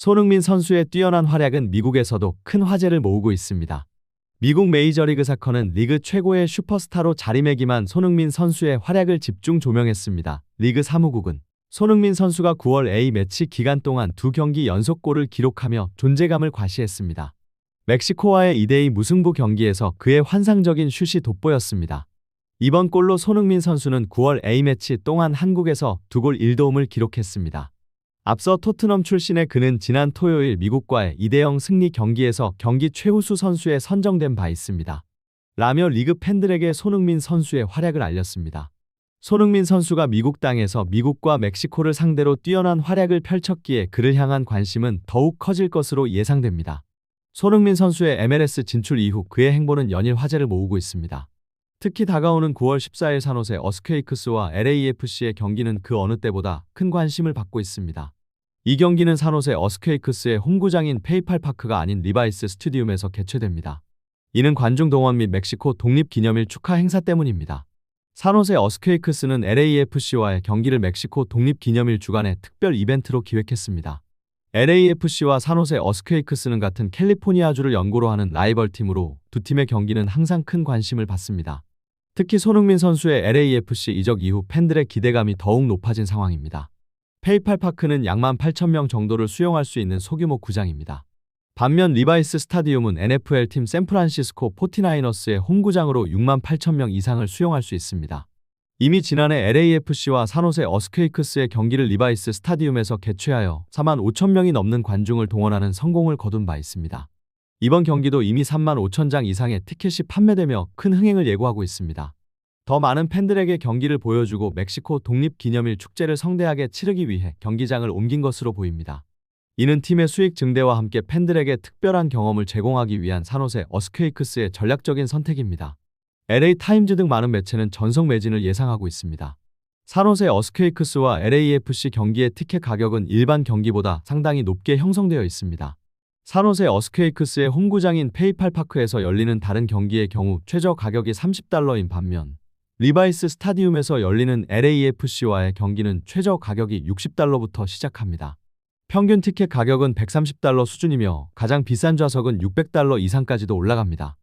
손흥민 선수의 뛰어난 활약은 미국에서도 큰 화제를 모으고 있습니다. 미국 메이저리그 사커는 리그 최고의 슈퍼스타로 자리매김한 손흥민 선수의 활약을 집중 조명했습니다. 리그 사무국은 손흥민 선수가 9월 A매치 기간 동안 2경기 연속골을 기록하며 존재감을 과시했습니다. 멕시코와의 2대2 무승부 경기에서 그의 환상적인 슛이 돋보였습니다. 이번 골로 손흥민 선수는 9월 A매치 동안 한국에서 2골 1도움을 기록했습니다. 앞서 토트넘 출신의 그는 지난 토요일 미국과의 2대0 승리 경기에서 경기 최우수 선수에 선정된 바 있습니다. 라며 리그 팬들에게 손흥민 선수의 활약을 알렸습니다. 손흥민 선수가 미국 땅에서 미국과 멕시코를 상대로 뛰어난 활약을 펼쳤기에 그를 향한 관심은 더욱 커질 것으로 예상됩니다. 손흥민 선수의 MLS 진출 이후 그의 행보는 연일 화제를 모으고 있습니다. 특히 다가오는 9월 14일 산호세 어스퀘이크스와 LAFC의 경기는 그 어느 때보다 큰 관심을 받고 있습니다. 이 경기는 산호세 어스퀘이크스의 홈구장인 페이팔 파크가 아닌 리바이스 스튜디움에서 개최됩니다. 이는 관중 동원 및 멕시코 독립기념일 축하 행사 때문입니다. 산호세 어스퀘이크스는 LAFC와의 경기를 멕시코 독립기념일 주간의 특별 이벤트로 기획했습니다. LAFC와 산호세 어스퀘이크스는 같은 캘리포니아주를 연고로 하는 라이벌 팀으로 두 팀의 경기는 항상 큰 관심을 받습니다. 특히 손흥민 선수의 LAFC 이적 이후 팬들의 기대감이 더욱 높아진 상황입니다. 페이팔 파크는 약 18,000명 정도를 수용할 수 있는 소규모 구장입니다. 반면 리바이스 스타디움은 NFL팀 샌프란시스코 49어스의 홈구장으로 68,000명 이상을 수용할 수 있습니다. 이미 지난해 LAFC와 산호세 어스퀘이크스의 경기를 리바이스 스타디움에서 개최하여 45,000명이 넘는 관중을 동원하는 성공을 거둔 바 있습니다. 이번 경기도 이미 35,000장 이상의 티켓이 판매되며 큰 흥행을 예고하고 있습니다. 더 많은 팬들에게 경기를 보여주고 멕시코 독립기념일 축제를 성대하게 치르기 위해 경기장을 옮긴 것으로 보입니다. 이는 팀의 수익 증대와 함께 팬들에게 특별한 경험을 제공하기 위한 산호세 어스퀘이크스의 전략적인 선택입니다. LA타임즈 등 많은 매체는 전석 매진을 예상하고 있습니다. 산호세 어스퀘이크스와 LAFC 경기의 티켓 가격은 일반 경기보다 상당히 높게 형성되어 있습니다. 산호세 어스퀘이크스의 홈구장인 페이팔 파크에서 열리는 다른 경기의 경우 최저 가격이 $30인 반면 리바이스 스타디움에서 열리는 LAFC와의 경기는 최저 가격이 $60부터 시작합니다. 평균 티켓 가격은 $130 수준이며 가장 비싼 좌석은 $600 이상까지도 올라갑니다.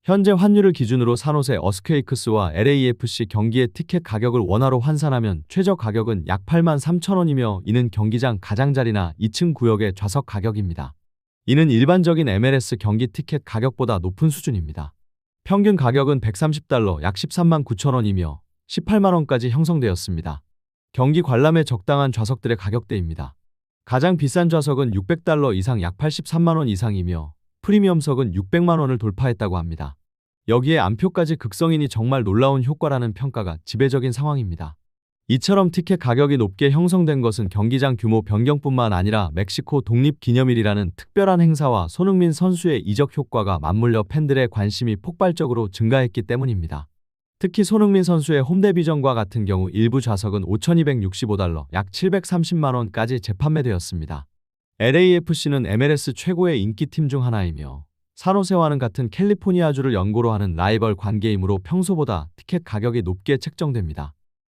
현재 환율을 기준으로 산호세 어스퀘이크스와 LAFC 경기의 티켓 가격을 원화로 환산하면 최저 가격은 약 83,000원이며 이는 경기장 가장자리나 2층 구역의 좌석 가격입니다. 이는 일반적인 MLS 경기 티켓 가격보다 높은 수준입니다. 평균 가격은 $130, 약 139,000원이며 18만원까지 형성되었습니다. 경기 관람에 적당한 좌석들의 가격대입니다. 가장 비싼 좌석은 $600 이상 약 83만원 이상이며 프리미엄석은 600만원을 돌파했다고 합니다. 여기에 안표까지 극성이니 정말 놀라운 효과라는 평가가 지배적인 상황입니다. 이처럼 티켓 가격이 높게 형성된 것은 경기장 규모 변경뿐만 아니라 멕시코 독립기념일이라는 특별한 행사와 손흥민 선수의 이적 효과가 맞물려 팬들의 관심이 폭발적으로 증가했기 때문입니다. 특히 손흥민 선수의 홈데비전과 같은 경우 일부 좌석은 $5,265, 약 730만원까지 재판매되었습니다. LAFC는 MLS 최고의 인기팀 중 하나이며 산호세와는 같은 캘리포니아주를 연고로 하는 라이벌 관계이므로 평소보다 티켓 가격이 높게 책정됩니다.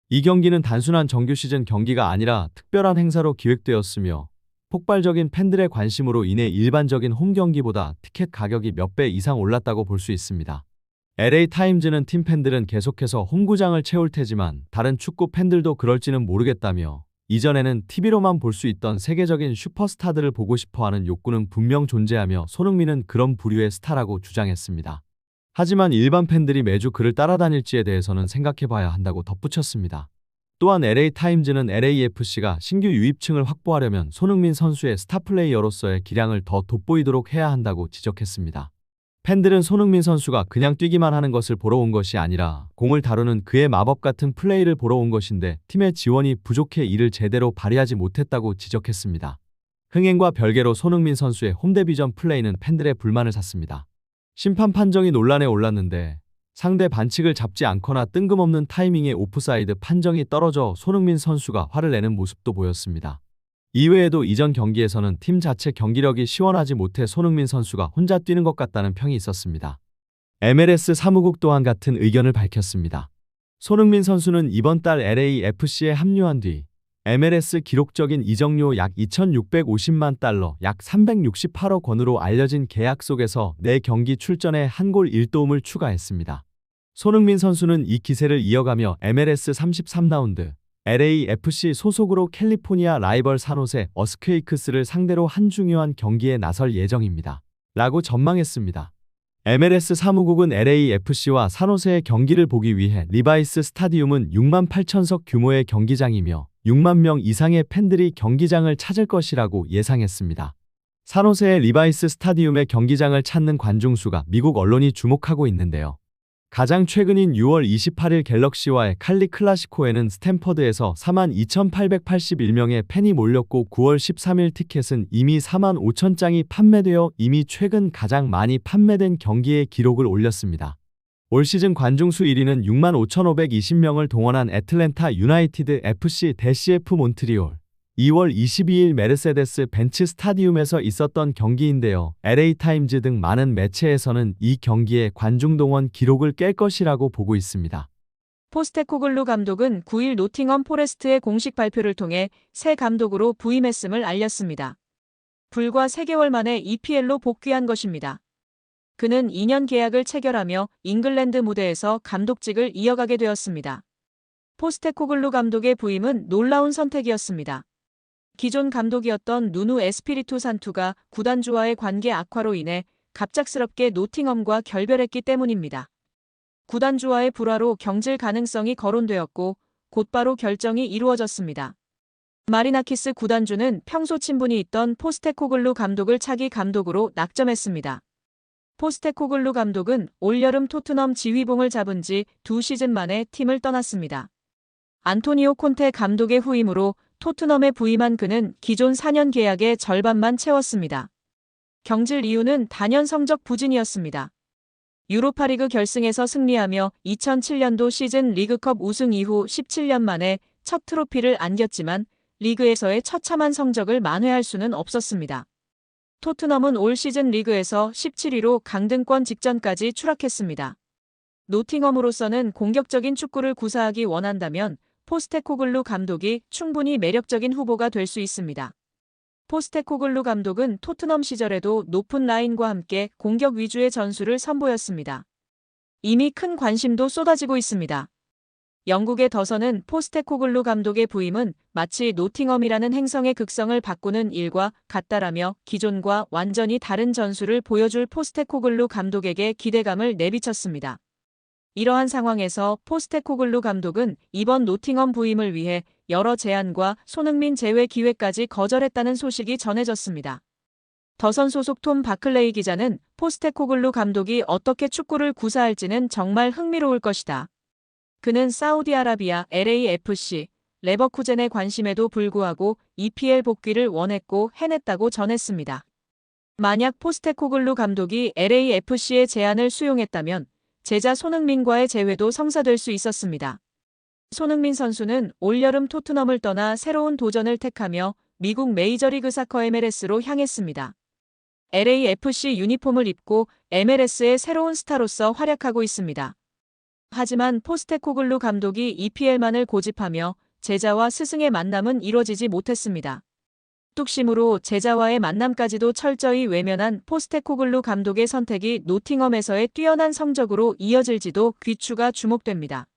이 경기는 단순한 정규 시즌 경기가 아니라 특별한 행사로 기획되었으며 폭발적인 팬들의 관심으로 인해 일반적인 홈 경기보다 티켓 가격이 몇 배 이상 올랐다고 볼 수 있습니다. LA타임즈는 팀 팬들은 계속해서 홈구장을 채울 테지만 다른 축구 팬들도 그럴지는 모르겠다며 이전에는 TV로만 볼 수 있던 세계적인 슈퍼스타들을 보고 싶어하는 욕구는 분명 존재하며 손흥민은 그런 부류의 스타라고 주장했습니다. 하지만 일반 팬들이 매주 그를 따라다닐지에 대해서는 생각해봐야 한다고 덧붙였습니다. 또한 LA타임즈는 LAFC가 신규 유입층을 확보하려면 손흥민 선수의 스타 플레이어로서의 기량을 더 돋보이도록 해야 한다고 지적했습니다. 팬들은 손흥민 선수가 그냥 뛰기만 하는 것을 보러 온 것이 아니라 공을 다루는 그의 마법 같은 플레이를 보러 온 것인데 팀의 지원이 부족해 이를 제대로 발휘하지 못했다고 지적했습니다. 흥행과 별개로 손흥민 선수의 홈데비전 플레이는 팬들의 불만을 샀습니다. 심판 판정이 논란에 올랐는데 상대 반칙을 잡지 않거나 뜬금없는 타이밍에 오프사이드 판정이 떨어져 손흥민 선수가 화를 내는 모습도 보였습니다. 이외에도 이전 경기에서는 팀 자체 경기력이 시원하지 못해 손흥민 선수가 혼자 뛰는 것 같다는 평이 있었습니다. MLS 사무국 또한 같은 의견을 밝혔습니다. 손흥민 선수는 이번 달 LAFC에 합류한 뒤 MLS 기록적인 이적료 약 2,650만 달러, 약 368억 원으로 알려진 계약 속에서 4경기 출전에 한 골 1도움을 추가했습니다. 손흥민 선수는 이 기세를 이어가며 MLS 33라운드 LAFC 소속으로 캘리포니아 라이벌 산호세 어스퀘이크스를 상대로 한 중요한 경기에 나설 예정입니다. 라고 전망했습니다. MLS 사무국은 LAFC와 산호세의 경기를 보기 위해 리바이스 스타디움은 6만 8천석 규모의 경기장이며 6만 명 이상의 팬들이 경기장을 찾을 것이라고 예상했습니다. 산호세의 리바이스 스타디움의 경기장을 찾는 관중 수가 미국 언론이 주목하고 있는데요. 가장 최근인 6월 28일 갤럭시와의 칼리 클라시코에는 스탠퍼드에서 42,881명의 팬이 몰렸고 9월 13일 티켓은 이미 4만 5천 장이 판매되어 이미 최근 가장 많이 판매된 경기의 기록을 올렸습니다. 올 시즌 관중수 1위는 6만 5,520명을 동원한 애틀랜타 유나이티드 FC-F 몬트리올 2월 22일 메르세데스 벤츠 스타디움에서 있었던 경기인데요. LA타임즈 등 많은 매체에서는 이 경기의 관중 동원 기록을 깰 것이라고 보고 있습니다. 포스테코글루 감독은 9일 노팅엄 포레스트의 공식 발표를 통해 새 감독으로 부임했음을 알렸습니다. 불과 3개월 만에 EPL로 복귀한 것입니다. 그는 2년 계약을 체결하며 잉글랜드 무대에서 감독직을 이어가게 되었습니다. 포스테코글루 감독의 부임은 놀라운 선택이었습니다. 기존 감독이었던 누누 에스피리투 산투가 구단주와의 관계 악화로 인해 갑작스럽게 노팅엄과 결별했기 때문입니다. 구단주와의 불화로 경질 가능성이 거론되었고 곧바로 결정이 이루어졌습니다. 마리나키스 구단주는 평소 친분이 있던 포스테코글루 감독을 차기 감독으로 낙점했습니다. 포스테코글루 감독은 올여름 토트넘 지휘봉을 잡은 지 2시즌 만에 팀을 떠났습니다. 안토니오 콘테 감독의 후임으로 토트넘에 부임한 그는 기존 4년 계약의 절반만 채웠습니다. 경질 이유는 단연 성적 부진이었습니다. 유로파리그 결승에서 승리하며 2007년도 시즌 리그컵 우승 이후 17년 만에 첫 트로피를 안겼지만 리그에서의 처참한 성적을 만회할 수는 없었습니다. 토트넘은 올 시즌 리그에서 17위로 강등권 직전까지 추락했습니다. 노팅엄으로서는 공격적인 축구를 구사하기 원한다면 포스테코글루 감독이 충분히 매력적인 후보가 될 수 있습니다. 포스테코글루 감독은 토트넘 시절에도 높은 라인과 함께 공격 위주의 전술을 선보였습니다. 이미 큰 관심도 쏟아지고 있습니다. 영국의 더선은 포스테코글루 감독의 부임은 마치 노팅엄이라는 행성의 극성을 바꾸는 일과 같다라며 기존과 완전히 다른 전술을 보여줄 포스테코글루 감독에게 기대감을 내비쳤습니다. 이러한 상황에서 포스테코글루 감독은 이번 노팅엄 부임을 위해 여러 제안과 손흥민 제외 기회까지 거절했다는 소식이 전해졌습니다. 더선 소속 톰 바클레이 기자는 포스테코글루 감독이 어떻게 축구를 구사할지는 정말 흥미로울 것이다. 그는 사우디아라비아 LAFC, 레버쿠젠의 관심에도 불구하고 EPL 복귀를 원했고 해냈다고 전했습니다. 만약 포스테코글루 감독이 LAFC의 제안을 수용했다면 제자 손흥민과의 재회도 성사될 수 있었습니다. 손흥민 선수는 올여름 토트넘을 떠나 새로운 도전을 택하며 미국 메이저리그 사커 MLS로 향했습니다. LAFC 유니폼을 입고 MLS의 새로운 스타로서 활약하고 있습니다. 하지만 포스테코글루 감독이 EPL만을 고집하며 제자와 스승의 만남은 이뤄지지 못했습니다. 뚝심으로 제자와의 만남까지도 철저히 외면한 포스테코글루 감독의 선택이 노팅엄에서의 뛰어난 성적으로 이어질지도 귀추가 주목됩니다.